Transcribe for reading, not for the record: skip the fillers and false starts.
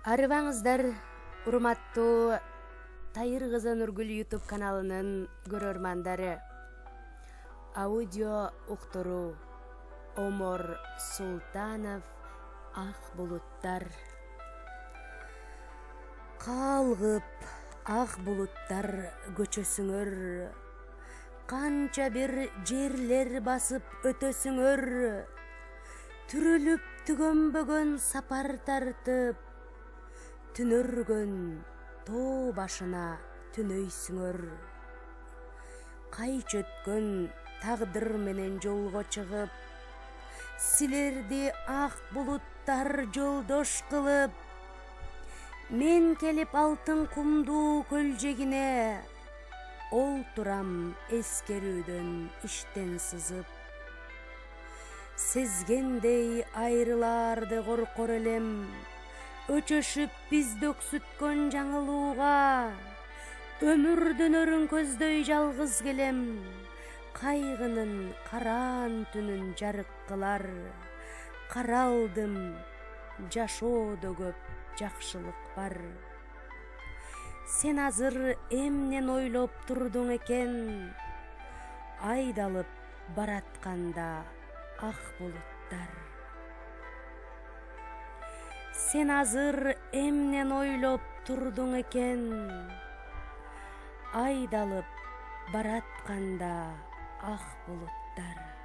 Арыбаңыздар, урматтуу Тайыр кызы Нургүл YouTube каналынын көрөрмандары. Аудио уктуруу Омор Султанов Ак булуттар. Калгып ак булуттар көчөсүңөр, канча бир жерлер басып өтөсүңөр, түрүлүп түгөнбөгөн сапар тартып, түнөргөн тоо башына түнөйсүңөр. Кайчы өткөн тагдыр менен жолго чыгып, силерди ак булуттар жолдош кылып, мен келип алтын кумдуу көлжегине, олтурам эскерүүдөн иштен сызып. Сезгендей айрылаарды коркор элем, өчөшүп бизди өксүткөн жаңылууга, өмүр дөнөрүн көздөй жалгыз келем, кайгынын караан түнүн жарык кылар. Каралдым, жашоодо көп жакшылык бар. Сен азыр эмнен ойлоп турдуң экен, айдалып баратканда ак булуттар. Сен азыр эмнен ойлоп турдуң экен, айдалып баратканда ак булуттар.